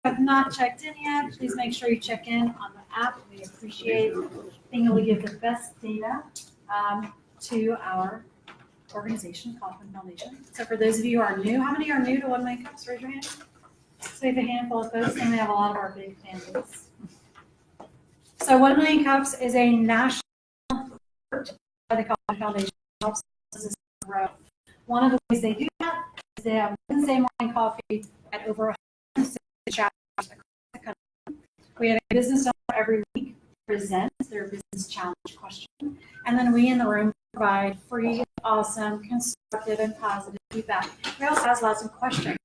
have not checked in yet, please make sure you check in on the app. We appreciate being able to give the best data to our organization, Kaufman Foundation. So for those of you who are new, how many are new to One Million Cups? Raise your hand. So we have a handful of folks, and we have a lot of our big families. So 1 Million Cups is a national effort by the Kaufman Foundation. Helps businesses grow. One of the ways they do that is they have Wednesday morning coffee at over 160 chapters across the country. We have a business owner every week present their business challenge question, and then we in the room provide free, awesome, constructive, and positive feedback. We also ask lots of questions.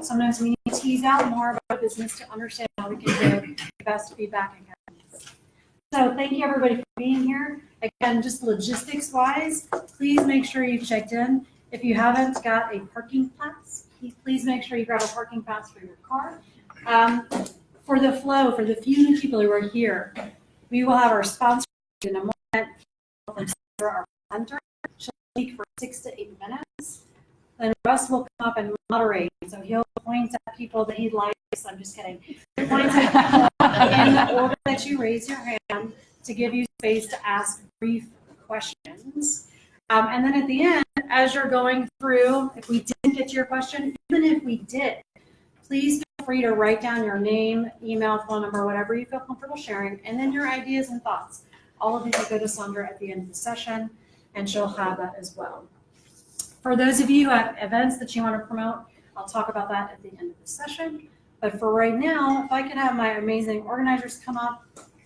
Sometimes we need to tease out more about a business to understand how we can give the best feedback and guidance. So thank you everybody for being here. Again, just logistics wise, please make sure you've checked in. If you haven't got a parking pass, please make sure you grab a parking pass for your car. For the flow, for the few people who are here, we will have our sponsor in a moment. Our presenter, she'll speak for 6 to 8 minutes. Then Russ will come up and moderate. So he'll point at people that he likes. I'm just kidding. He'll point at people in the order that you raise your hand to give you space to ask brief questions. And then at the end, as you're going through, if we didn't get to your question, even if we did, please feel free to write down your name, email, phone number, whatever you feel comfortable sharing, and then your ideas and thoughts. All of these will go to Sandra at the end of the session, and she'll have that as well. For those of you who have events that you want to promote, I'll talk about that at the end of the session. But for right now, if I could have my amazing organizers come up.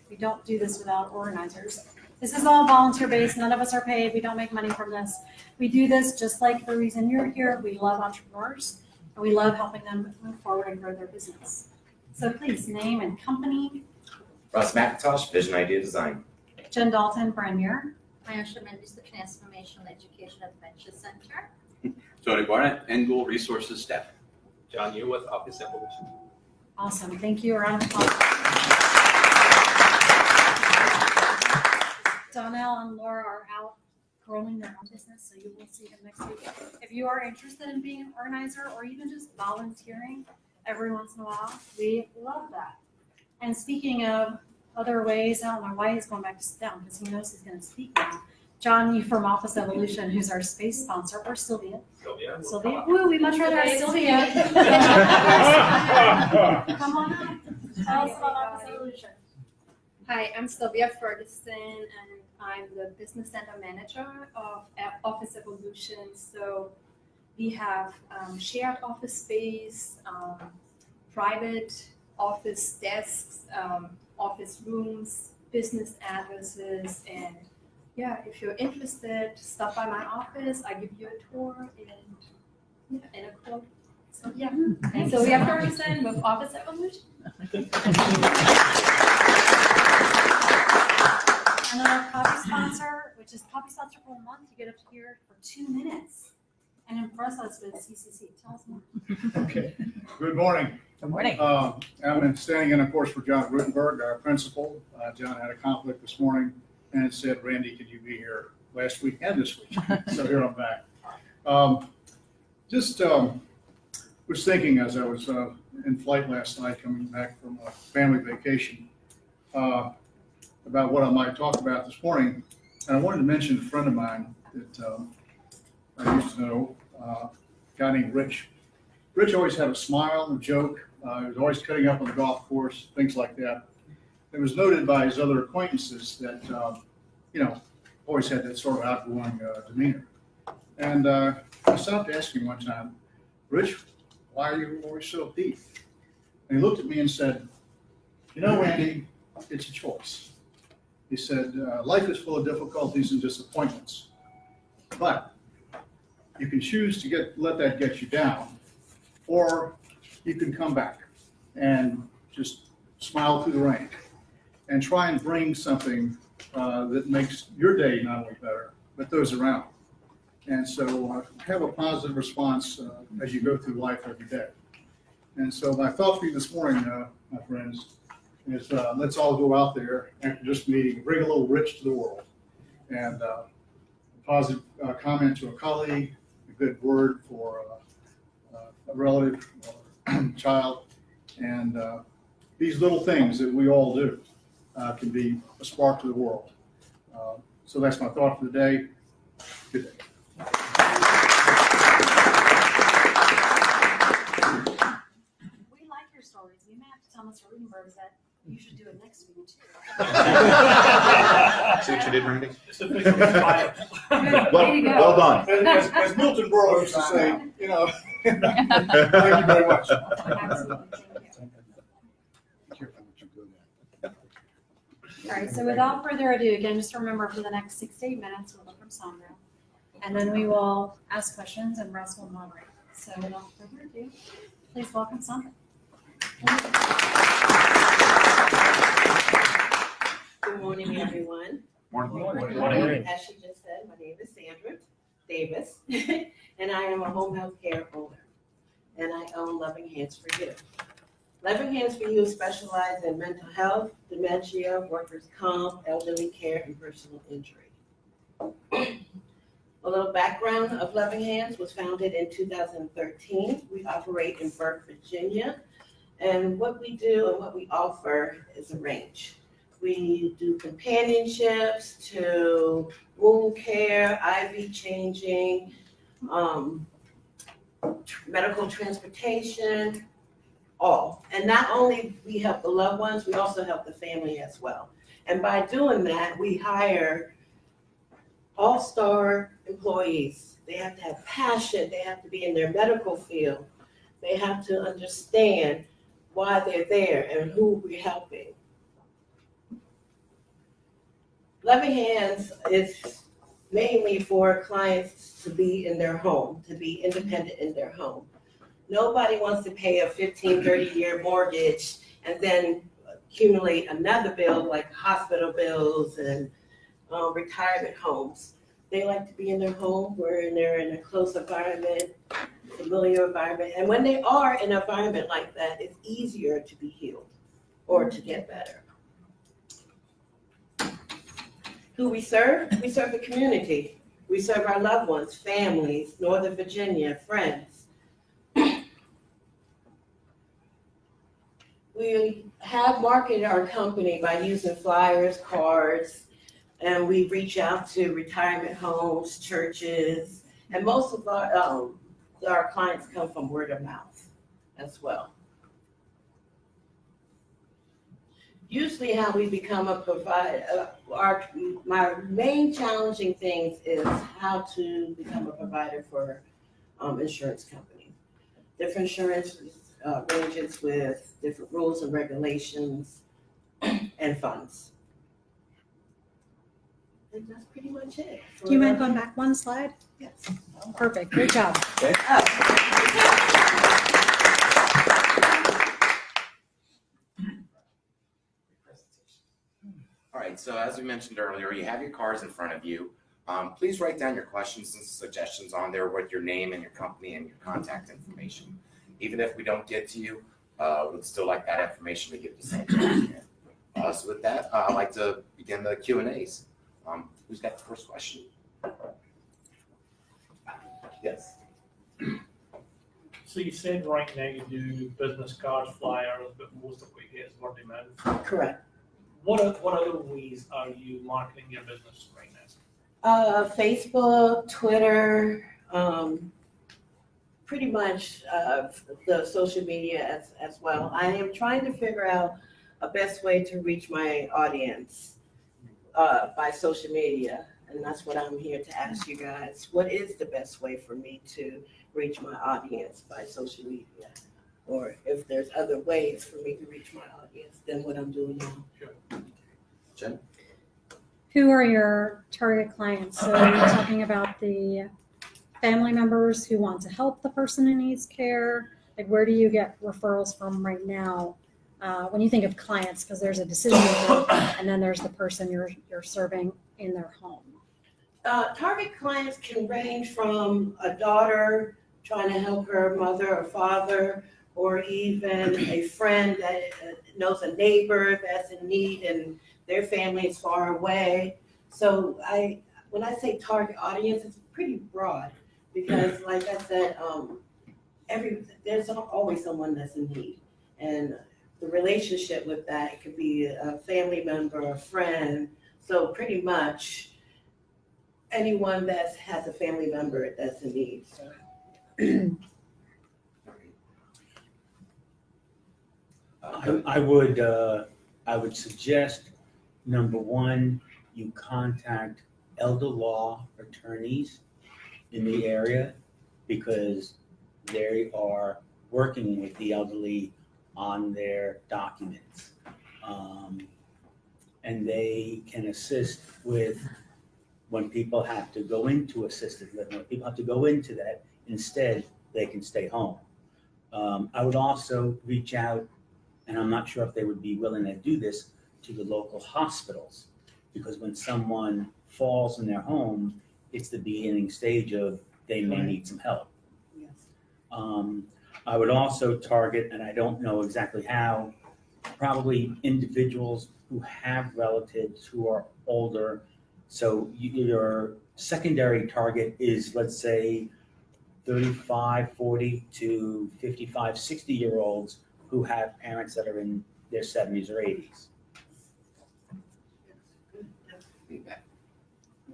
We don't do this without organizers. This is all volunteer-based. None of us are paid. We don't make money from this. We do this just like the reason you're here. We love entrepreneurs, and we love helping them move forward and grow their business. So please, name and company. Russ McIntosh, Vision Idea Design. Jen Dalton, Brian Muir. Ayesha Mendes, the Transformational Education Adventure Center. Tony Barnett, End-Goal Resources Staff. John Yu with Office Evolution. Awesome. Thank you. A round of applause. Donnell and Laura are out growing their own business, so you will see them next week. If you are interested in being an organizer or even just volunteering every once in a while, we love that. And speaking of other ways, I don't know why he's going back to sit down because he knows he's going to speak now. John, you from Office Evolution, who's our space sponsor, or Sylvia. Sylvia. Woo, we much rather have Sylvia. Come on up. Tell us about Office Evolution. Hi, I'm Sylvia Ferguson, and I'm the Business Center Manager of Office Evolution. So we have shared office space, private office desks, office rooms, business addresses, and yeah, if you're interested, stop by my office. I give you a tour and a quote. So yeah, and so we have Ferguson with Office Evolution. And then our coffee sponsor, which is coffee sponsor for a month, you get up here for 2 minutes and impress us with CCC. Tell us more. Okay. Good morning. Good morning. I'm standing in, of course, for John Rutenberg, our principal. John had a conflict this morning and said, Randy, could you be here last week and this week? So here I'm back. Was thinking as I was in flight last night, coming back from a family vacation, about what I might talk about this morning. And I wanted to mention a friend of mine that I used to know, a guy named Rich. Rich always had a smile, a joke. He was always cutting up on the golf course, things like that. It was noted by his other acquaintances that, always had that sort of outgoing demeanor. And I stopped to ask him one time, Rich, why are you always so upbeat? And he looked at me and said, Randy, it's a choice. He said, life is full of difficulties and disappointments, but you can choose to let that get you down, or you can come back and just smile through the rain and try and bring something that makes your day not only better, but those around. And so have a positive response as you go through life every day. And so my thought for you this morning, my friends, is let's all go out there after this meeting, bring a little Rich to the world. And a positive comment to a colleague, a good word for a relative or child, And these little things that we all do can be a spark to the world. So that's my thought for the day. Good day. We like your stories. You may have to tell Mr. Rudenberg that you should do it next week too. See what you did, Randy? It's officially expired. Way to go. Well done. As Milton Berle used to say, you know, thank you very much. Absolutely. Thank you. All right, so without further ado, again, just remember for the next 6 to 8 minutes, we'll look from Sandra. And then we will ask questions and Russ will moderate. So without further ado, please welcome Sandra. Good morning, everyone. Morning. As she just said, my name is Sandra Davis, and I am a home health care owner, and I own Loving Hands for You. Loving Hands for You specializes in mental health, dementia, workers' comp, elderly care, and personal injury. A little background of Loving Hands was founded in 2013. We operate in Burke, Virginia, and what we do and what we offer is a range. We do companionships to wound care, IV changing, medical transportation, all. And not only we help the loved ones, we also help the family as well. And by doing that, we hire all-star employees. They have to have passion. They have to be in their medical field. They have to understand why they're there and who we're helping. Loving Hands is mainly for clients to be in their home, to be independent in their home. Nobody wants to pay a 15, 30-year mortgage and then accumulate another bill like hospital bills and retirement homes. They like to be in their home where they're in a close environment, familiar environment. And when they are in an environment like that, it's easier to be healed or to get better. Who we serve the community. We serve our loved ones, families, Northern Virginia, friends. We have marketed our company by using flyers, cards, and we reach out to retirement homes, churches, and most of our clients come from word of mouth as well. Usually how we become a provider, my main challenging things is how to become a provider for insurance companies. Different insurance ranges with different rules and regulations and funds. And that's pretty much it. Do you mind going back one slide? Yes. Perfect, great job. All right, so as we mentioned earlier, you have your cards in front of you. Please write down your questions and suggestions on there with your name and your company and your contact information. Even if we don't get to you, we'd still like that information to get to someone. So with that, I'd like to begin the Q&As. Who's got the first question? Yes. So you said right now you do business cards, flyers, but most of what you get is word of mouth. Correct. What other ways are you marketing your business right now? Facebook, Twitter, pretty much the social media as well. I am trying to figure out a best way to reach my audience by social media. And that's what I'm here to ask you guys. What is the best way for me to reach my audience by social media? Or if there's other ways for me to reach my audience than what I'm doing now. Jen? Who are your target clients? So you're talking about the family members who want to help the person who needs care. Like, where do you get referrals from right now? When you think of clients, because there's a decision maker and then there's the person you're serving in their home. Target clients can range from a daughter trying to help her mother or father, or even a friend that knows a neighbor that's in need and their family is far away. So when I say target audience, it's pretty broad because, like I said, there's always someone that's in need. And the relationship with that, it could be a family member, a friend. So pretty much anyone that has a family member that's in need. So. I would suggest, number one, you contact elder law attorneys in the area because they are working with the elderly on their documents. And they can assist with when people have to go into assisted living, when people have to go into that, instead, they can stay home. I would also reach out, and I'm not sure if they would be willing to do this, to the local hospitals. Because when someone falls in their home, it's the beginning stage of they may need some help. Yes. I would also target, and I don't know exactly how, probably individuals who have relatives who are older. So your secondary target is, let's say, 35, 40 to 55, 60-year-olds who have parents that are in their 70s or 80s. Feedback.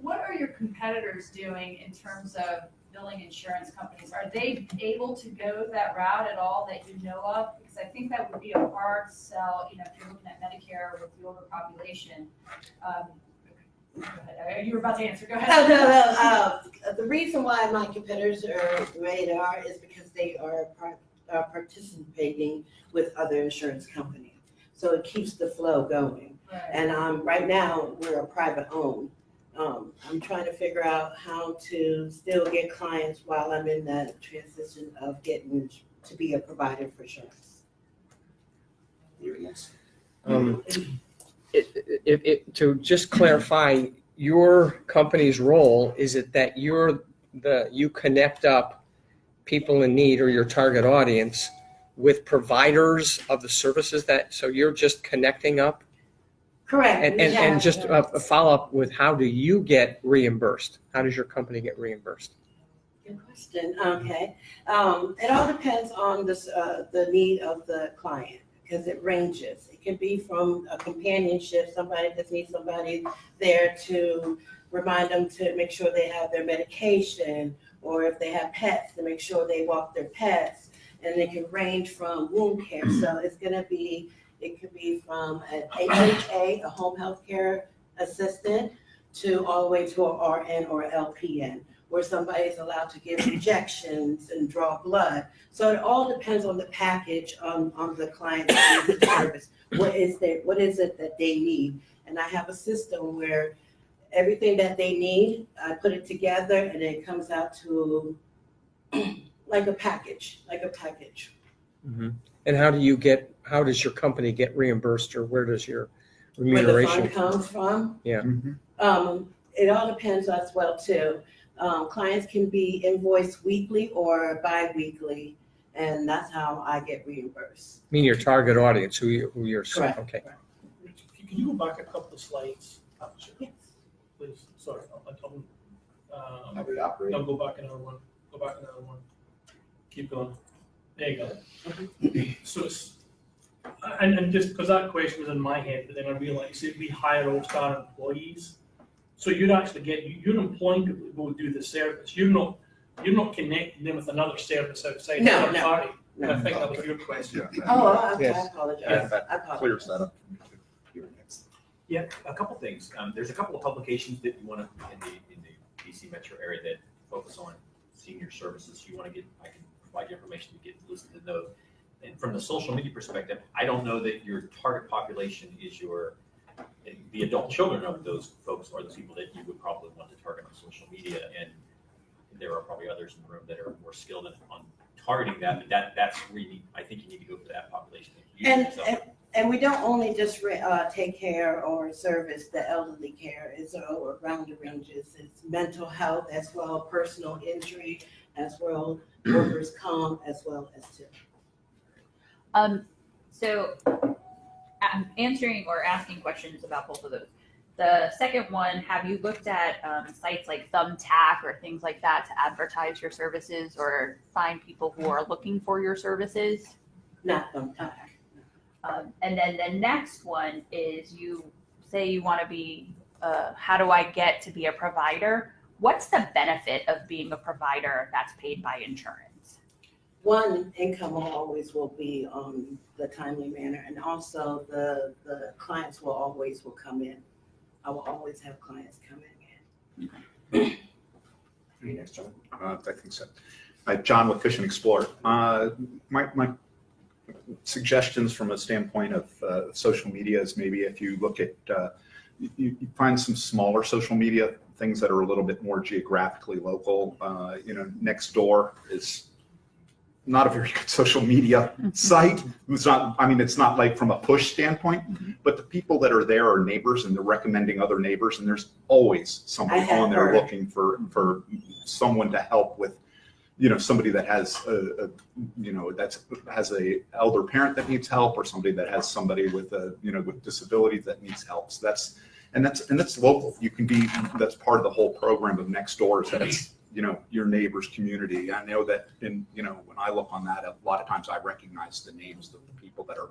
What are your competitors doing in terms of billing insurance companies? Are they able to go that route at all that you know of? Because I think that would be a hard sell, if you're looking at Medicare with the older population. Go ahead. You were about to answer. Go ahead. No. The reason why my competitors are radar is because they are participating with other insurance companies. So it keeps the flow going. Right. And right now, we're a private owned. I'm trying to figure out how to still get clients while I'm in that transition of getting to be a provider for insurance. You're next. To just clarify, your company's role, is it that you connect up people in need or your target audience with providers of the services so you're just connecting up? Correct. And just a follow-up with, how do you get reimbursed? How does your company get reimbursed? Good question. Okay. It all depends on the need of the client, because it ranges. It can be from a companionship, somebody just needs somebody there to remind them to make sure they have their medication, or if they have pets, to make sure they walk their pets. And it can range from wound care. So it could be from an HHA, a home health care assistant, to all the way to an RN or LPN, where somebody's allowed to give injections and draw blood. So it all depends on the package on the client's service. What is it that they need? And I have a system where everything that they need, I put it together and it comes out to like a package. Mm-hmm. And how does your company get reimbursed, or where does your remuneration? Where the fund comes from? Yeah. It all depends as well too. Clients can be invoiced weekly or bi-weekly, and that's how I get reimbursed. I mean, your target audience, who you're. Correct. Okay. Can you go back a couple of slides? Yes. Please, sorry. How we operate. No, go back another one. Keep going. There you go. So it's, and just because that question was in my head, but then I realized if we hire All-Star employees, so you'd actually you're employing people who will do the service. You're not connecting them with another service outside No, the no, party. no. And I think that was your question. Oh, okay, Yes. I apologize. Yeah. I apologize. Clear setup. You're next. Yeah, a couple things. There's a couple of publications that you want to, in the DC metro area, that focus on senior services. You want to I can provide you information to get listed in those. And from the social media perspective, I don't know that your target population is the adult children of those folks are the people that you would probably want to target on social media. And there are probably others in the room that are more skilled on targeting that. But that's where I think you need to go for that population. And we don't only just take care or service the elderly care. It's around the ranges. It's mental health as well, personal injury as well, workers' comp as well as too. So I'm answering or asking questions about both of those. The second one, have you looked at sites like Thumbtack or things like that to advertise your services or find people who are looking for your services? Not Thumbtack. And then the next one is you say you want to be, how do I get to be a provider? What's the benefit of being a provider that's paid by insurance? One, income always will be on the timely manner, and also the clients will come in. I will always have clients coming in. You next, John. I think so. John with Fish and Explorer. My suggestions from a standpoint of social media is maybe if you look at, you find some smaller social media things that are a little bit more geographically local. Nextdoor is not a very good social media site. It's not like from a push standpoint, but the people that are there are neighbors and they're recommending other neighbors, and there's always somebody on there looking for someone to help with, somebody that has has a elder parent that needs help, or somebody that has somebody with with disabilities that needs help. So that's local. You can be, that's part of the whole program of Nextdoor, is that it's, your neighbor's community. I know that when I look on that, a lot of times I recognize the names of the people that are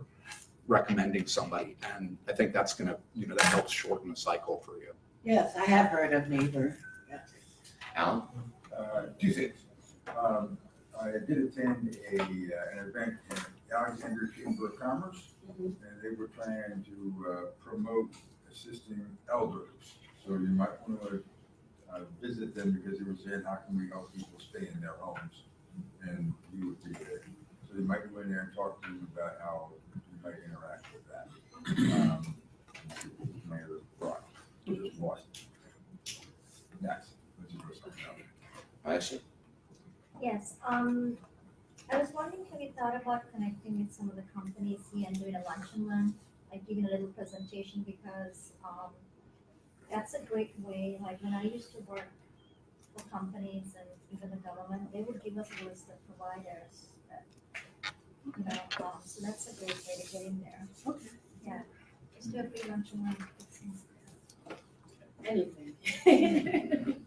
recommending somebody. And I think that's going to, that helps shorten the cycle for you. Yes, I have heard of Neighbor. Alan? Two things. I did attend an event in Alexander Chamber of Commerce, and they were trying to promote assisting elders. So you might want to visit them, because they were saying, how can we help people stay in their homes? And you would be there. So you might go in there and talk to them about how you might interact with that. My other thought was lost. Next, let's just go something else. Actually, Yes, I was wondering, have you thought about connecting with some of the companies here and doing a lunch and learn, like giving a little presentation, because that's a great way. Like when I used to work for companies and even the government, they would give us a list of providers that, so that's a great way to get in there. Okay. Yeah, just do a free lunch and learn. Anything.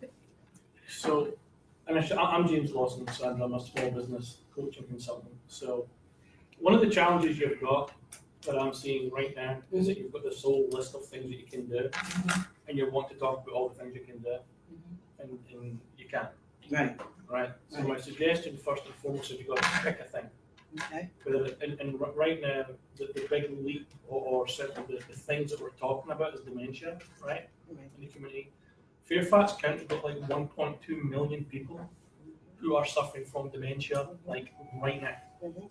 So, I'm James Lawson, so I'm a small business coaching consultant. So one of the challenges you've got that I'm seeing right now is that you've got this whole list of things that you can do, and you want to talk about all the things you can do, and you can't. Right. So my suggestion, first and foremost, is you've got to pick a thing. Okay. And right now, the big leap, or certainly the things that we're talking about, is dementia, right? In the community. Fairfax County got like 1.2 million people who are suffering from dementia, like right now.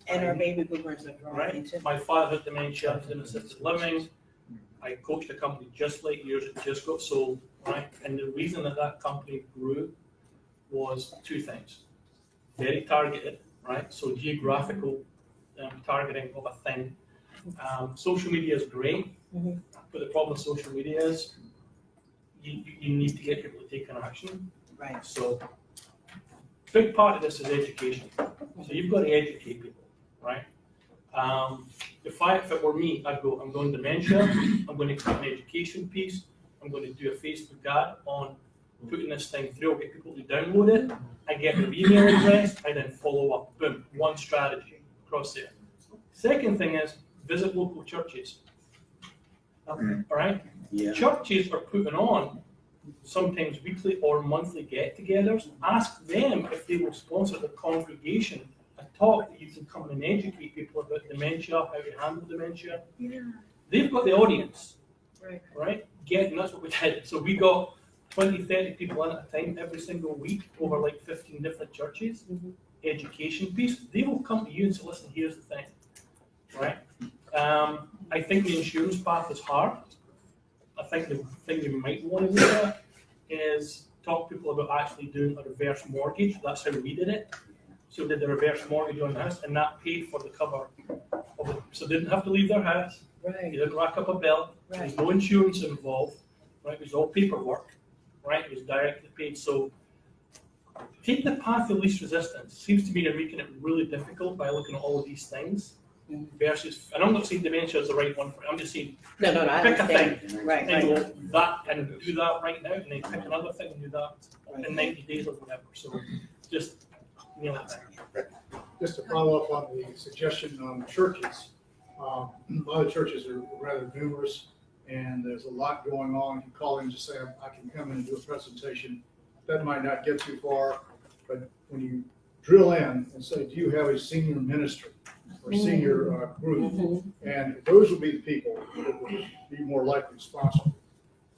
And our baby boomers are growing Right. too. My father had dementia, he's in assisted living. I coached a company just like yours, it just got sold, right? And the reason that company grew was two things. Very targeted, right? So geographical targeting of a thing. Social media is great, but the problem with social media is you need to get people to take an action. Right. So big part of this is education. So you've got to educate people, right? If it were me, I'd go, I'm going dementia, I'm going to create an education piece, I'm going to do a Facebook ad on putting this thing through, I'll get people to download it, I get their email address, I then follow up, boom, one strategy across there. Second thing is visit local churches. All right? Yeah. Churches are putting on sometimes weekly or monthly get-togethers. Ask them if they will sponsor the congregation a talk that you can come and educate people about dementia, how to handle dementia. Yeah. They've got the audience, Right. right? And that's what we did. So we got 20, 30 people in at a time every single week over like 15 different churches. Education piece. They will come to you and say, listen, here's the thing, right? I think the insurance path is hard. I think the thing you might want to look at is talk to people about actually doing a reverse mortgage. That's how we did it. So we did the reverse mortgage on the house, and that paid for the cover of it. So they didn't have to leave their house. Right. They didn't rack up a bill. There's no insurance involved. Right? It was all paperwork. Right? It was directly paid. So take the path of least resistance. Seems to me they're making it really difficult by looking at all of these things. Versus, and I'm not saying dementia is the right one for it. I'm just saying No, I pick a understand. thing Right, and go right. that and do that right now, and then pick another thing and do that in 90 days or whatever. So just nail it down. Just to follow up on the suggestion on churches, A lot of churches are rather numerous, and there's a lot going on. If you call in and just say, I can come in and do a presentation, that might not get too far, but when you drill in and say, do you have a senior ministry or senior group? And those would be the people that would be more likely to sponsor.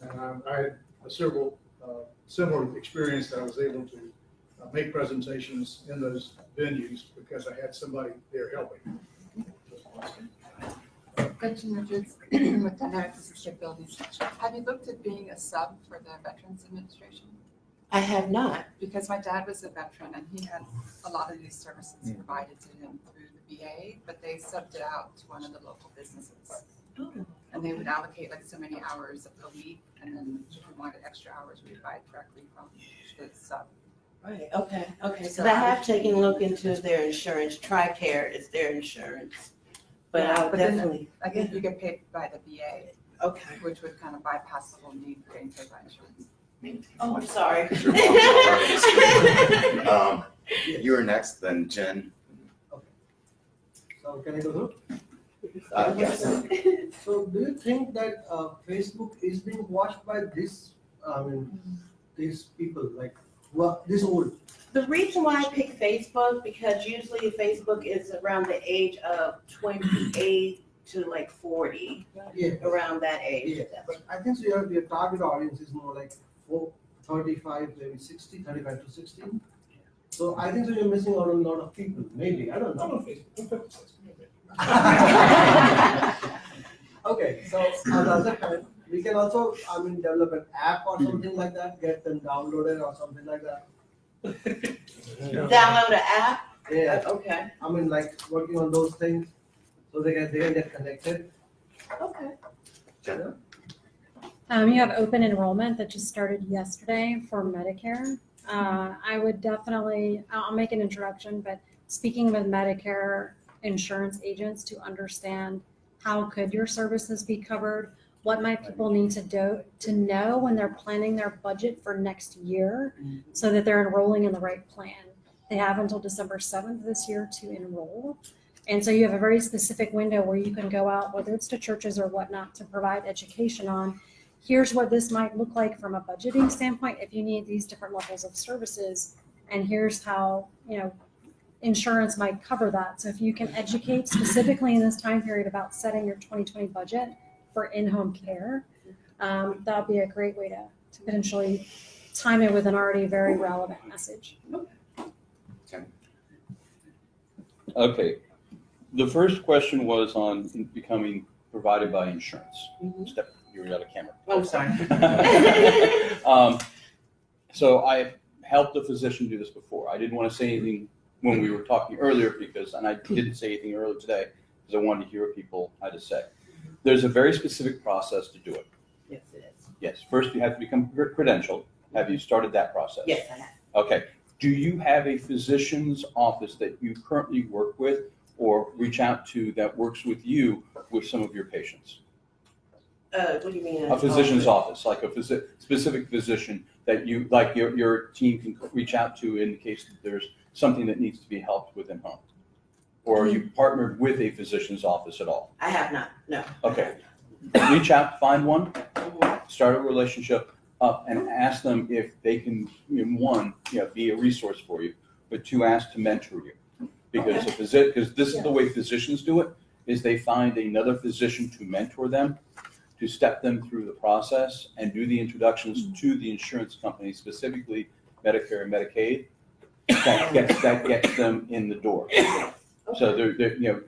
And I had a similar experience that I was able to make presentations in those venues because I had somebody there helping. Gretchen Richards with the Americans Shipbuilding. Have you looked at being a sub for the Veterans Administration? I have not. Because my dad was a veteran and he had a lot of these services provided to him through the VA, but they subbed it out to one of the local businesses. And they would allocate like so many hours a week, and then if we wanted extra hours, we'd buy it directly from the sub. Right, okay. So I have taken a look into their insurance. TRICARE is their insurance. But Yeah, I'll but then definitely, I think you get paid by the VA, okay. which would kind of bypass the whole need for getting paid by insurance. Oh, I'm sorry. You're next, then Jen. So can I go through? Yes. So do you think that Facebook is being watched by these people, like this old? The reason why I pick Facebook, because usually Facebook is around the age of 28 to like 40, Yeah. around that age. Yeah, but I think so your target audience is more like 35, maybe 60, 35 to 60. So I think so you're missing out on a lot of people, maybe, I don't know. Okay, so on the other hand, we can also, develop an app or something like that, get them downloaded or something like that. Download an app? Yeah. Okay. Like working on those things, so they can get connected. Okay. Jen? You have open enrollment that just started yesterday for Medicare. I would definitely, I'll make an introduction, but speaking with Medicare insurance agents to understand how could your services be covered, what might people need to know when they're planning their budget for next year so that they're enrolling in the right plan. They have until December 7th this year to enroll. And so you have a very specific window where you can go out, whether it's to churches or whatnot, to provide education on here's what this might look like from a budgeting standpoint if you need these different levels of services, and here's how, insurance might cover that. So if you can educate specifically in this time period about setting your 2020 budget for in-home care, that would be a great way to potentially time it with an already very relevant message. Okay. The first question was on becoming provided by insurance. Step, you're out of camera. I'm sorry. So I helped a physician do this before. I didn't want to say anything when we were talking earlier and I didn't say anything earlier today because I wanted to hear what people had to say. There's a very specific process to do it. Yes, it is. Yes, first you have to become credentialed. Have you started that process? Yes, I have. Okay. Do you have a physician's office that you currently work with or reach out to that works with you with some of your patients? What do you mean? A physician's office, like a specific physician that you, like your team can reach out to in case that there's something that needs to be helped within home? Or are you partnered with a physician's office at all? I have not, no. Okay. Reach out, find one, start a relationship up and ask them if they can, one, be a resource for you, but two, ask to mentor you. Because because this is the way physicians do it, is they find another physician to mentor them, to step them through the process and do the introductions to the insurance company, specifically Medicare and Medicaid, that gets them in the door. So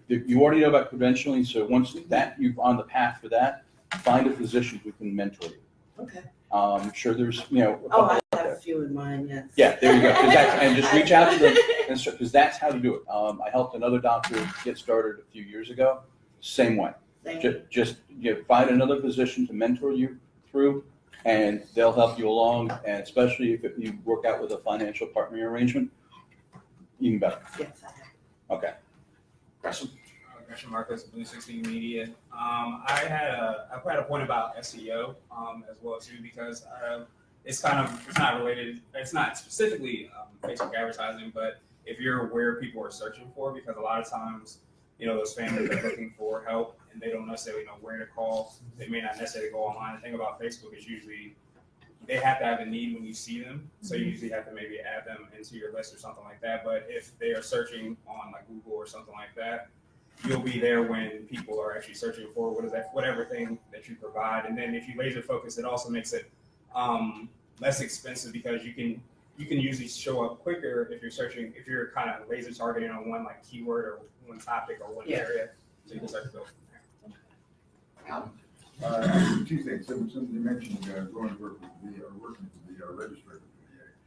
you already know about credentialing, so once that you're on the path for that, find a physician who can mentor you. Okay. I'm sure there's, I have a few in mind, yes. Yeah, there you go. And just reach out to them, because that's how to do it. I helped another doctor get started a few years ago, same way. Just find another physician to mentor you through, and they'll help you along. And especially if you work out with a financial partnering arrangement, even better. Yes, I have. Okay. Gresham? Gresham Marcos, Blue 16 Media. I had a point about SEO as well too, because it's not related. It's not specifically Facebook advertising, but if you're where people are searching for, because a lot of times, those families are looking for help and they don't necessarily know where to call. They may not necessarily go online. The thing about Facebook is usually they have to have a need when you see them. So you usually have to maybe add them into your list or something like that. But if they are searching on like Google or something like that, you'll be there when people are actually searching for whatever thing that you provide. And then if you laser focus, it also makes it less expensive because you can usually show up quicker if you're kind of laser targeting on one like keyword or one topic or one area. So you can start to go from there. Two things. Somebody mentioned going to work with the, or working with the registered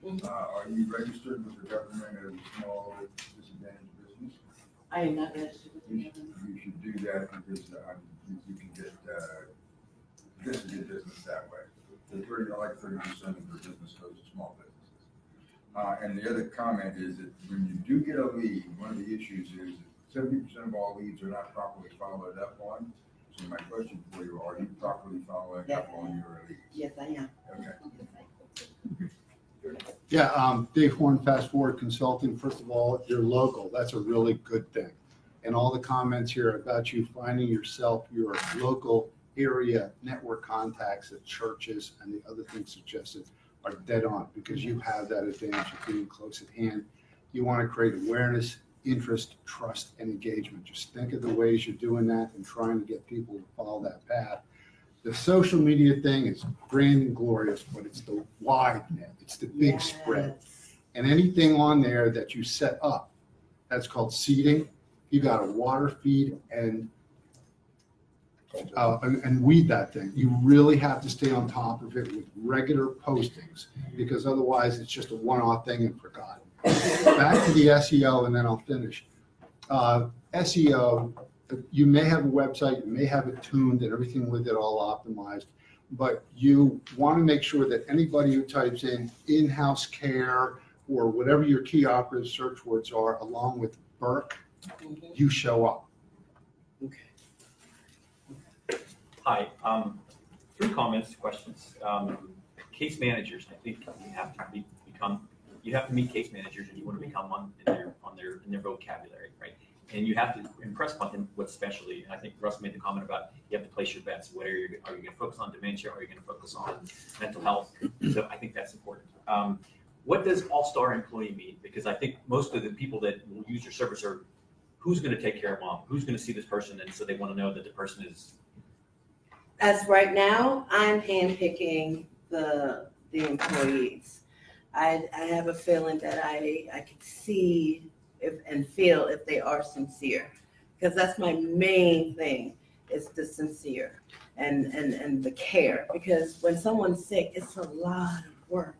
with the VA. Are you registered with the government as a small disadvantaged business? I am not registered with the government. You should do that because you can get this is good business that way. The 30% of your business goes to small businesses. And the other comment is that when you do get a lead, one of the issues is that 70% of all leads are not properly followed up on. So my question for you, are you properly following up on your leads? Yes, I am. Okay. Yeah, Dave Horn, Fast Forward Consulting. First of all, you're local. That's a really good thing. And all the comments here about you finding yourself, your local area network contacts at churches and the other things suggested are dead on because you have that advantage of being close at hand. You want to create awareness, interest, trust, and engagement. Just think of the ways you're doing that and trying to get people to follow that path. The social media thing is grand and glorious, but it's the wide net. It's the big spread. And anything on there that you set up, that's called seeding. You got to water feed and weed that thing. You really have to stay on top of it with regular postings because otherwise it's just a one-off thing and forgotten. Back to the SEO and then I'll finish. SEO, you may have a website, you may have it tuned and everything with it all optimized, but you want to make sure that anybody who types in-house care or whatever your key operative search words are, along with Burke, you show up. Hi, 3 comments, questions. Case managers, I think you have to meet case managers and you want to become one in their vocabulary, right? And you have to impress upon them what's specialty. And I think Russ made the comment about you have to place your bets. Are you going to focus on dementia? Are you going to focus on mental health? So I think that's important. What does all-star employee mean? Because I think most of the people that will use your service are who's going to take care of mom? Who's going to see this person? And so they want to know that the person is. As right now, I'm handpicking the employees. I have a feeling that I can see and feel if they are sincere, because that's my main thing is the sincere and the care. Because when someone's sick, it's a lot of work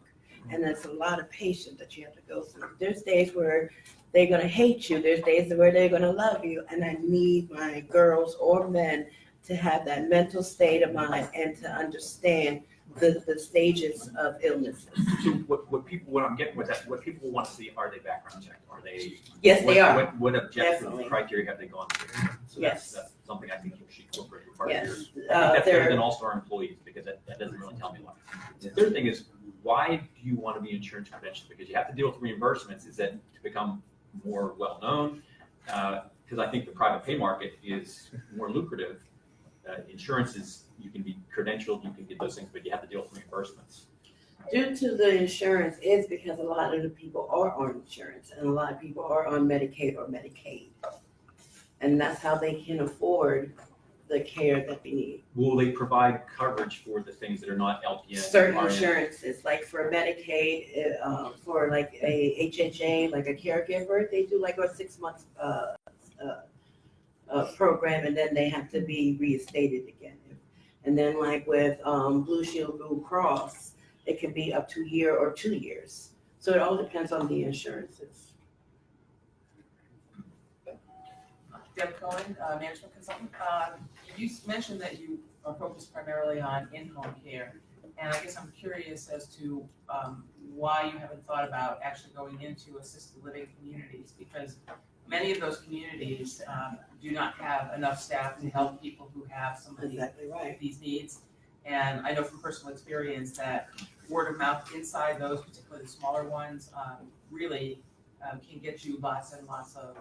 and it's a lot of patience that you have to go through. There's days where they're gonna hate you. There's days where they're gonna love you, and I need my girls or men to have that mental state of mind and to understand the stages of illnesses. So what I'm getting with that, what people want to see, are they background checked? Are they? Yes, they are. What objective Definitely. criteria have they gone through? So Yes. That's something I think you should incorporate as part of Yes. yours. I think that's better than all-star employees because that doesn't really tell me a lot. The third thing is, why do you want to be insurance credentialed? Because you have to deal with reimbursements. Is that to become more well-known? Because I think the private pay market is more lucrative. Insurance is, you can be credentialed, you can get those things, but you have to deal with reimbursements. Due to the insurance is because a lot of the people are on insurance and a lot of people are on Medicaid or Medicaid. And that's how they can afford the care that they need. Will they provide coverage for the things that are not LPN? Certain RN? insurances, like for Medicaid, for like a HHA, like a caregiver, they do like a 6 month program and then they have to be reinstated again. And then like with Blue Shield, Blue Cross, it can be up to a year or 2 years. So it all depends on the insurances. Deb Cohen, management consultant. You mentioned that you are focused primarily on in-home care, and I guess I'm curious as to why you haven't thought about actually going into assisted living communities, because many of those communities do not have enough staff to help people who have some of these needs. And I know from personal experience that word of mouth inside those, particularly the smaller ones, really can get you lots and lots of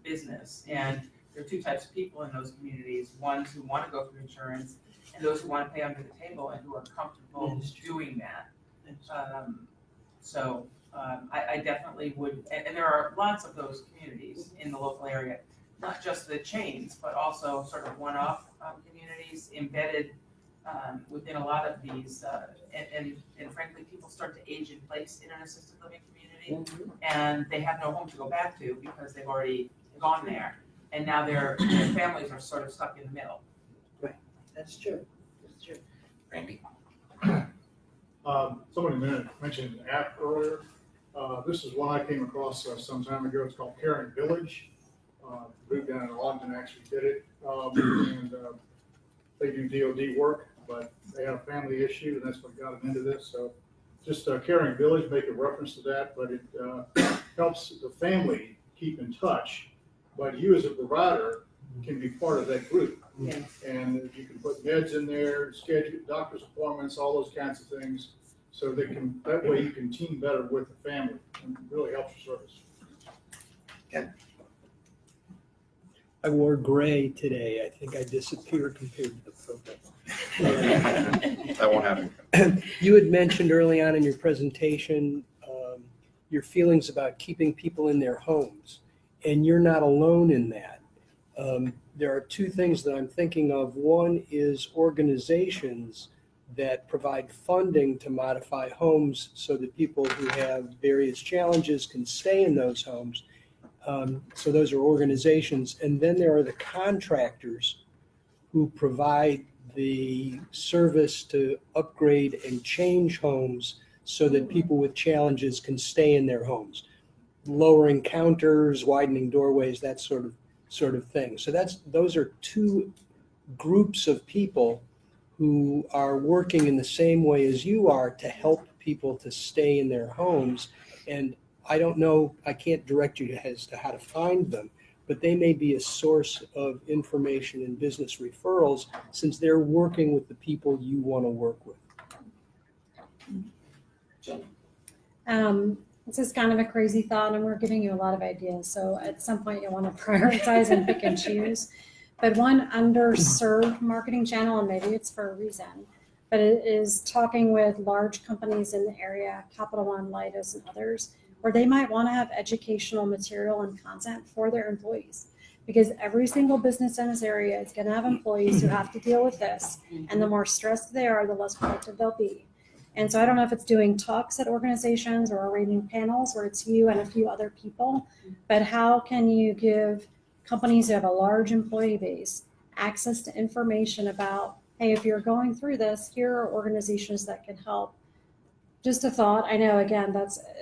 business. And there are two types of people in those communities, ones who want to go through insurance and those who want to pay under the table and who are comfortable doing that. I definitely would, and there are lots of those communities in the local area, not just the chains, but also sort of one-off communities embedded within a lot of these, and frankly, people start to age in place in an assisted living community, and they have no home to go back to because they've already gone there, and now their families are sort of stuck in the middle. Right, that's true, that's true. Randy? Somebody mentioned an app earlier. This is one I came across some time ago. It's called Caring Village. The group down in London actually did it. They do DOD work, but they had a family issue, and that's what got them into this. So just Caring Village, make a reference to that, but it helps the family keep in touch. But you as a provider can be part of that group. Yes. And you can put meds in there, schedule doctor's appointments, all those kinds of things. So that way you can team better with the family and really helps your service. I wore gray today. I think I disappeared compared to the photo. That won't happen. You had mentioned early on in your presentation your feelings about keeping people in their homes, and you're not alone in that. There are two things that I'm thinking of. One is organizations that provide funding to modify homes so that people who have various challenges can stay in those homes. So those are organizations. And then there are the contractors who provide the service to upgrade and change homes so that people with challenges can stay in their homes. Lowering counters, widening doorways, that sort of thing. So those are two groups of people who are working in the same way as you are to help people to stay in their homes. And I don't know, I can't direct you as to how to find them, but they may be a source of information and business referrals since they're working with the people you want to work with. This is kind of a crazy thought, and we're giving you a lot of ideas. So at some point, you'll want to prioritize and pick and choose. But one underserved marketing channel, and maybe it's for a reason, but it is talking with large companies in the area, Capital One, Leidos, and others, where they might want to have educational material and content for their employees. Because every single business in this area is going to have employees who have to deal with this. And the more stressed they are, the less productive they'll be. And so I don't know if it's doing talks at organizations or arranging panels where it's you and a few other people, but how can you give companies who have a large employee base access to information about, hey, if you're going through this, here are organizations that can help. Just a thought. I know, again,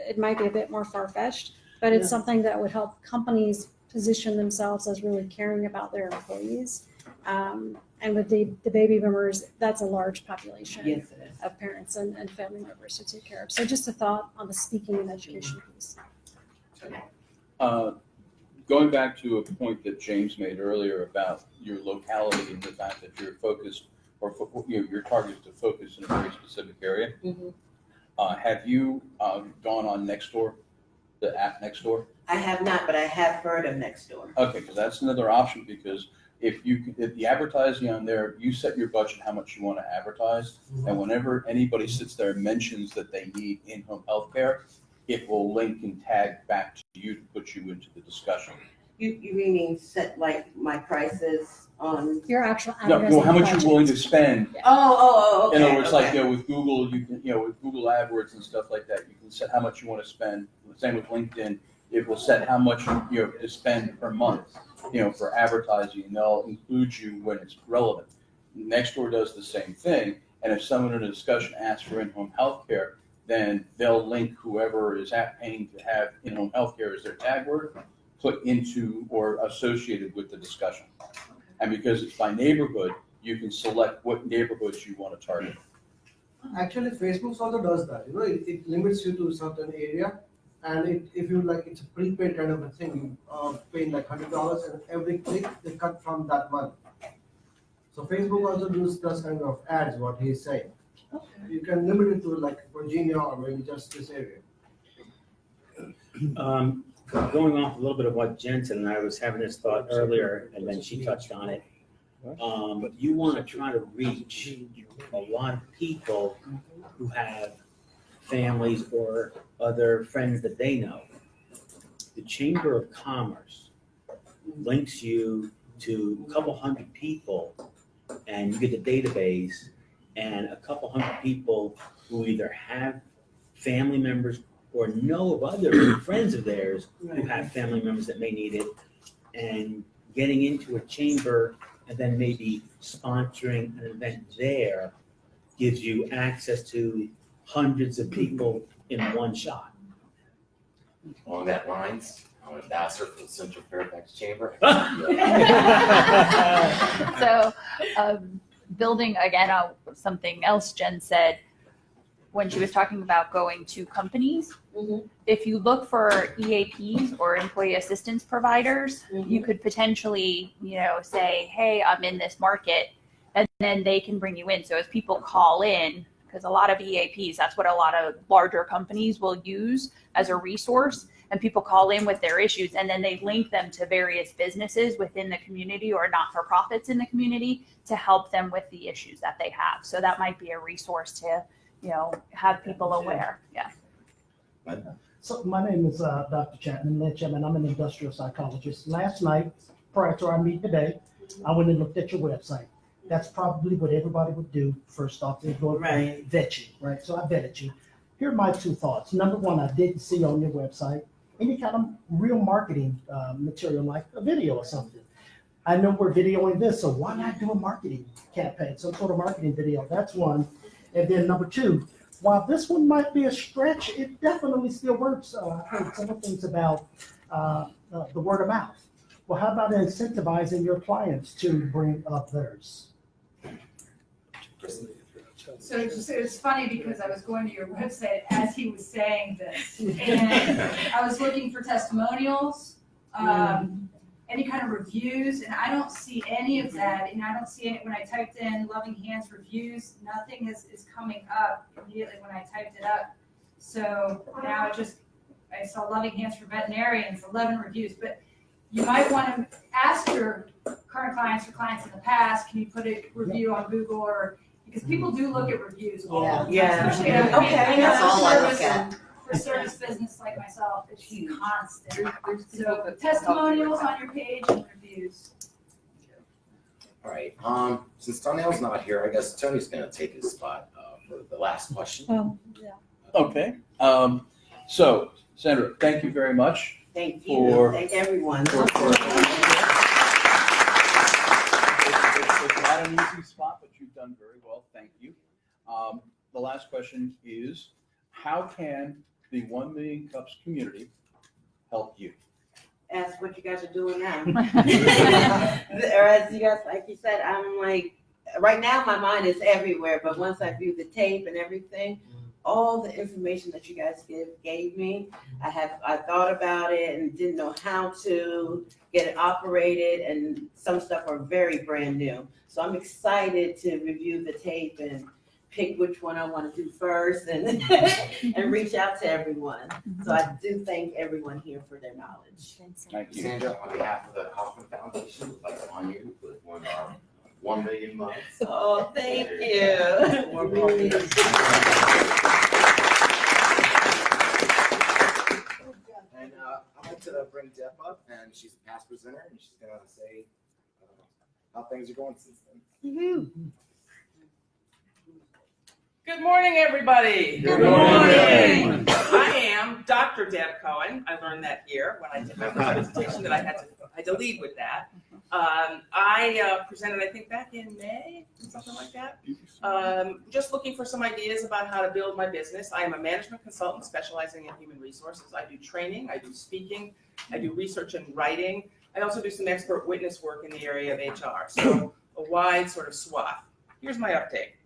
it might be a bit more far-fetched, but it's something that would help companies position themselves as really caring about their employees. And with the baby boomers, that's a large population of parents and family members to take care of. So just a thought on the speaking and education piece. Going back to a point that James made earlier about your locality and the fact that you're focused, or your target is to focus in a very specific area. Have you gone on Nextdoor, the app Nextdoor? I have not, but I have heard of Nextdoor. Okay, because that's another option, because if the advertising on there, you set your budget how much you want to advertise, and whenever anybody sits there and mentions that they need in-home healthcare, it will link and tag back to you to put you into the discussion. You meaning set like my prices on your actual No, how much you're willing to spend. Okay. In other words, like with Google, you can, with Google AdWords and stuff like that, you can set how much you want to spend. Same with LinkedIn, it will set how much to spend per month, for advertising, and they'll include you when it's relevant. Nextdoor does the same thing, and if someone in a discussion asks for in-home healthcare, then they'll link whoever is paying to have in-home healthcare as their tag word put into or associated with the discussion. And because it's by neighborhood, you can select what neighborhoods you want to target. Actually, Facebook also does that. It limits you to a certain area, and if you like, it's a prepaid kind of a thing. You pay like $100, and every click they cut from that month. So Facebook also does kind of ads. What he's saying. You can limit it to like Virginia or maybe just this area. Going off a little bit of what Jen said, and I was having this thought earlier, and then she touched on it. You want to try to reach a lot of people who have families or other friends that they know. The Chamber of Commerce links you to a couple hundred people, and you get the database, and a couple hundred people who either have family members or know of other friends of theirs who have family members that may need it, and getting into a chamber and then maybe sponsoring an event there gives you access to hundreds of people in one shot. Along that lines, I'm an ambassador for the Central Fairfax Chamber. So, building again on something else Jen said, when she was talking about going to companies, if you look for EAPs or employee assistance providers, you could potentially, say, hey, I'm in this market, and then they can bring you in. So as people call in, because a lot of EAPs, that's what a lot of larger companies will use as a resource, and people call in with their issues, and then they link them to various businesses within the community or not-for-profits in the community to help them with the issues that they have. So that might be a resource to have people aware. Yeah. So my name is Dr. Chapman, Lynn Chapman. I'm an industrial psychologist. Last night, prior to our meeting today, I went and looked at your website. That's probably what everybody would do first off. They go vet you, right? So I vetted you. Here are my two thoughts. Number one, I didn't see on your website any kind of real marketing material like a video or something. I know we're videoing this, so why not do a marketing campaign, some sort of marketing video? That's one. And then number two, while this one might be a stretch, it definitely still works. I heard some of the things about the word of mouth. Well, how about incentivizing your clients to bring up theirs? So it's funny because I was going to your website as he was saying this, and I was looking for testimonials, any kind of reviews, and I don't see any of that. And I don't see any when I typed in Loving Hands reviews. Nothing is coming up immediately when I typed it up. So now I saw Loving Hands for Veterinarians, 11 reviews. But you might want to ask your current clients or clients in the past, can you put a review on Google or because people do look at reviews all the time. Especially That's all I look at. For service business like myself, it's constant. So testimonials on your page and reviews. All right, since Donnell's not here, I guess Tony's gonna take his spot for the last question. Okay, so Sandra, thank you very much. Thank you. Thank everyone. It's not an easy spot, but you've done very well. Thank you. The last question is, how can the 1 Million Cups community help you? As what you guys are doing now. Or as you guys, like you said, I'm like, right now my mind is everywhere, but once I view the tape and everything, all the information that you guys gave me, I thought about it and didn't know how to get it operated, and some stuff are very brand new. So I'm excited to review the tape and pick which one I want to do first and and reach out to everyone. So I do thank everyone here for their knowledge. Thank you. Sandra, on behalf of the Kaufman Foundation, we'd like to honor you with one of our 1 million months. Oh, thank you. More coffee. And I'd like to bring Deb up, and she's a past presenter, and she's gonna say how things are going since then. Good morning, everybody. Good morning. I am Dr. Deb Cohen. I learned that here when I did my presentation that I had to lead with that. I presented, I think, back in May, something like that. Just looking for some ideas about how to build my business. I am a management consultant specializing in human resources. I do training, I do speaking, I do research and writing. I also do some expert witness work in the area of HR, so a wide sort of swath. Here's my update.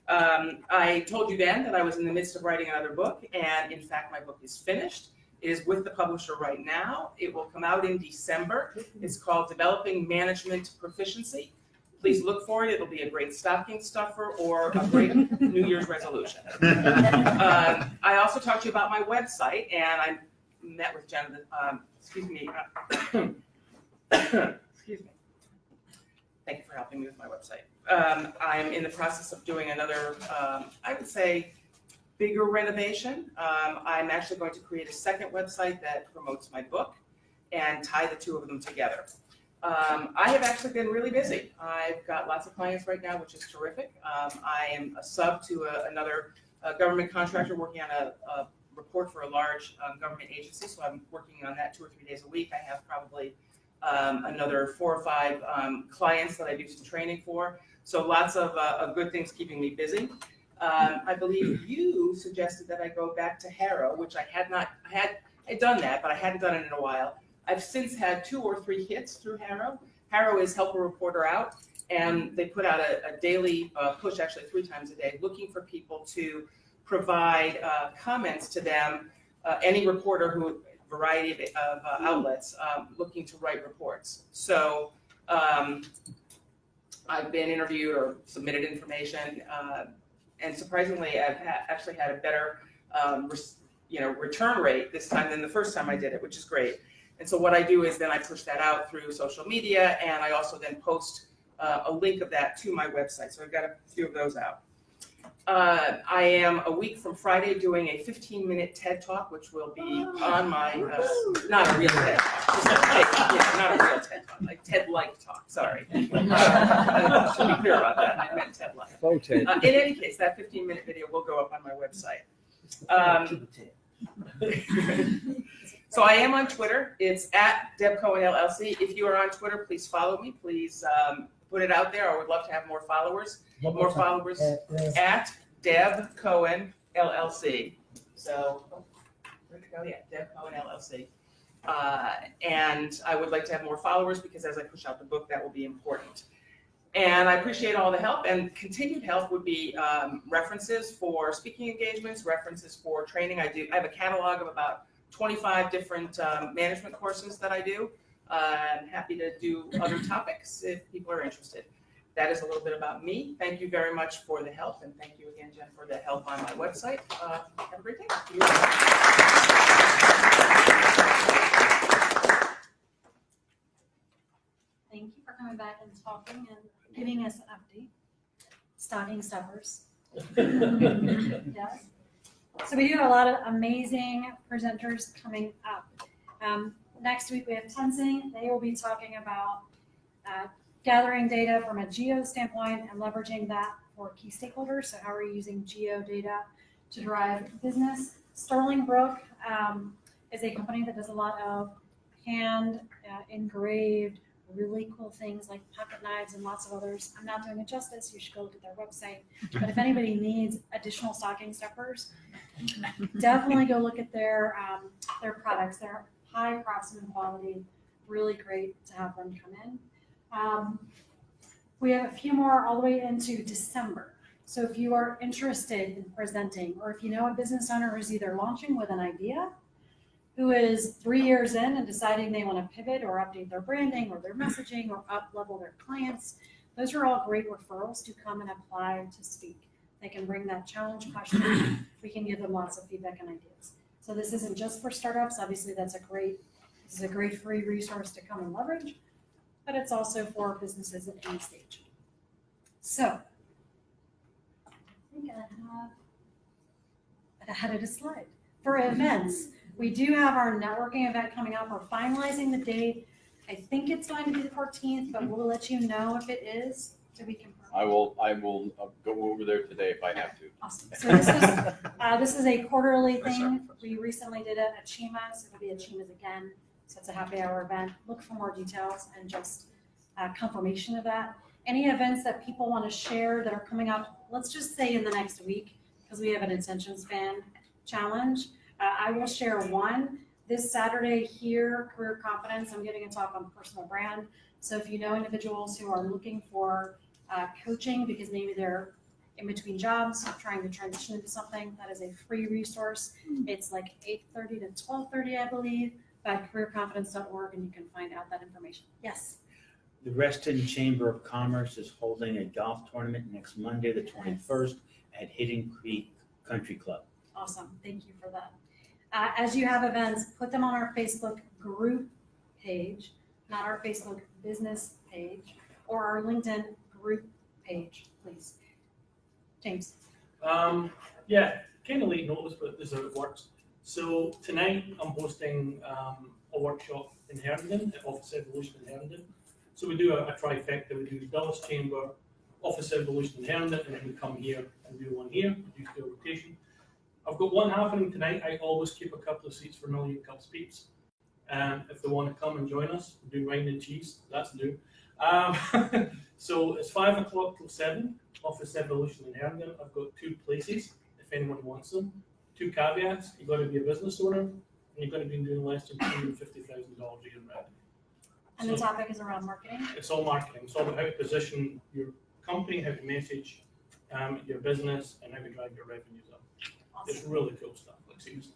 I told you then that I was in the midst of writing another book, and in fact, my book is finished. It is with the publisher right now. It will come out in December. It's called Developing Management Proficiency. Please look for it. It'll be a great stocking stuffer or a great New Year's resolution. I also talked to you about my website, and I'm met with Jen, excuse me, excuse me. Thank you for helping me with my website. I'm in the process of doing another, I would say, bigger renovation. I'm actually going to create a second website that promotes my book and tie the two of them together. I have actually been really busy. I've got lots of clients right now, which is terrific. I am a sub to another government contractor working on a report for a large government agency, so I'm working on that 2 or 3 days a week. I have probably another 4 or 5 clients that I do some training for. So lots of good things keeping me busy. I believe you suggested that I go back to Harrow, which I had done that, but I hadn't done it in a while. I've since had 2 or 3 hits through Harrow. Harrow is Help a Reporter Out, and they put out a daily push, actually 3 times a day, looking for people to provide comments to them, any reporter who, variety of outlets looking to write reports. So I've been interviewed or submitted information, and surprisingly, I've actually had a better return rate this time than the first time I did it, which is great. And so what I do is then I push that out through social media, and I also then post a link of that to my website. So I've got a few of those out. I am a week from Friday doing a 15-minute TED Talk, which will be on my, not a real TED Talk, just a TED, not a real TED Talk, like TED-like talk, sorry. Should be clear about that, I meant TED-like. In any case, that 15-minute video will go up on my website. So I am on Twitter. It's at Deb Cohen LLC. If you are on Twitter, please follow me. Please put it out there. I would love to have more followers. More followers at Deb Cohen LLC. So, where'd it go? Yeah, Deb Cohen LLC. And I would like to have more followers because as I push out the book, that will be important. And I appreciate all the help, and continued help would be references for speaking engagements, references for training. I have a catalog of about 25 different management courses that I do. I'm happy to do other topics if people are interested. That is a little bit about me. Thank you very much for the help, and thank you again, Jen, for the help on my website. Have a great day. Thank you for coming back and talking and giving us an update. Stocking stuffers. Yes. So we do have a lot of amazing presenters coming up. Next week we have Tenzing. They will be talking about gathering data from a geo standpoint and leveraging that for key stakeholders. So how are you using geo data to drive business? Sterling Brook is a company that does a lot of hand engraved, really cool things like pocket knives and lots of others. I'm not doing it justice. You should go look at their website. But if anybody needs additional stocking stuffers, definitely go look at their products. They're high craftsman quality, really great to have them come in. We have a few more all the way into December. So if you are interested in presenting, or if you know a business owner who's either launching with an idea, who is 3 years in and deciding they want to pivot or update their branding or their messaging or up-level their clients, those are all great referrals to come and apply to speak. They can bring that challenge question. We can give them lots of feedback and ideas. So this isn't just for startups. Obviously, this is a great free resource to come and leverage, but it's also for businesses at any stage. So I think I added a slide. For events, we do have our networking event coming up. We're finalizing the date. I think it's going to be the 14th, but we'll let you know if it is to be confirmed. I will go over there today if I have to. Awesome. So this is a quarterly thing. We recently did it at Chima, so it'll be at Chima's again. So it's a happy hour event. Look for more details and just confirmation of that. Any events that people want to share that are coming up, let's just say in the next week, because we have an attention span challenge. I will share one this Saturday here, Career Confidence. I'm giving a talk on personal brand. So if you know individuals who are looking for coaching because maybe they're in between jobs, trying to transition into something, that is a free resource. It's like 8:30 to 12:30, I believe, by careerconfidence.org, and you can find out that information. Yes. The Reston Chamber of Commerce is holding a golf tournament next Monday, the 21st, at Hidden Creek Country Club. Awesome. Thank you for that. As you have events, put them on our Facebook group page, not our Facebook business page, or our LinkedIn group page, please. James. Yeah, kind of late notice, but this is how it works. So tonight I'm hosting a workshop in Herndon, at Office Evolution in Herndon. So we do a trifecta. We do Dulles Chamber, Office Evolution in Herndon, and then we come here and do one here, we do a rotation. I've got one happening tonight. I always keep a couple of seats for Million Cups peeps. If they want to come and join us, we do wine and cheese. That's new. So it's 5 o'clock till 7, Office Evolution in Herndon. I've got 2 places if anyone wants them. 2 caveats: you've got to be a business owner, and you've got to be doing less than $250,000 a year in revenue. And the topic is around marketing. It's all marketing. It's all about how to position your company, how to message your business, and how to drive your revenues up. It's really cool stuff. Like seriously.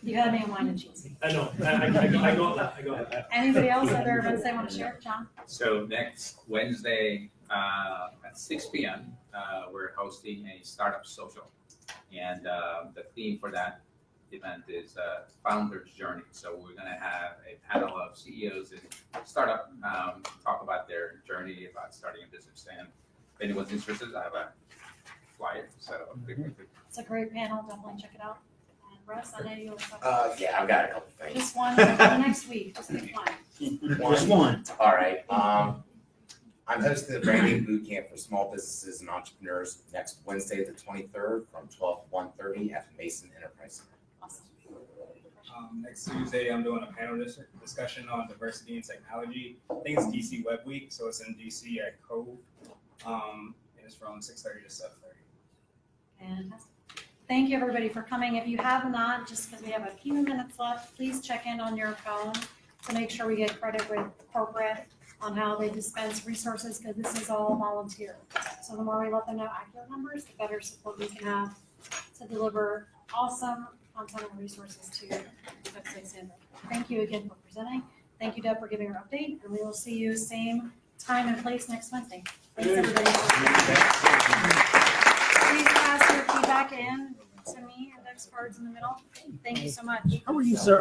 You had me in wine and cheese. I know. I got that. I got it. Anybody else, other events they want to share? John? So next Wednesday at 6 p.m., we're hosting a startup social. And the theme for that event is Founder's Journey. So we're going to have a panel of CEOs and startup talk about their journey about starting a business. And if anyone's interested, I have a flyer. So It's a great panel. Definitely check it out. And Russ, I know you will. Yeah, I've got a couple things. Just one next week. Just pick one. Just one. All right. I'm hosting the branding boot camp for small businesses and entrepreneurs next Wednesday, the 23rd, from 12 to 1:30 at the Mason Enterprise Center. Awesome. Next Tuesday, I'm doing a panel discussion on diversity and technology. I think it's DC Web Week, so it's in DC at Cove. And it's from 6:30 to 7:30. Fantastic. Thank you, everybody, for coming. If you have not, just because we have a few minutes left, please check in on your phone to make sure we get credit with corporate on how they dispense resources, because this is all volunteer. So the more we let them know accurate numbers, the better support we can have to deliver awesome content and resources to Website Sandra. Thank you again for presenting. Thank you, Deb, for giving our update, and we will see you same time and place next Wednesday. Thanks, everybody. Please pass your feedback in to me, index cards in the middle. Thank you so much. How are you, sir?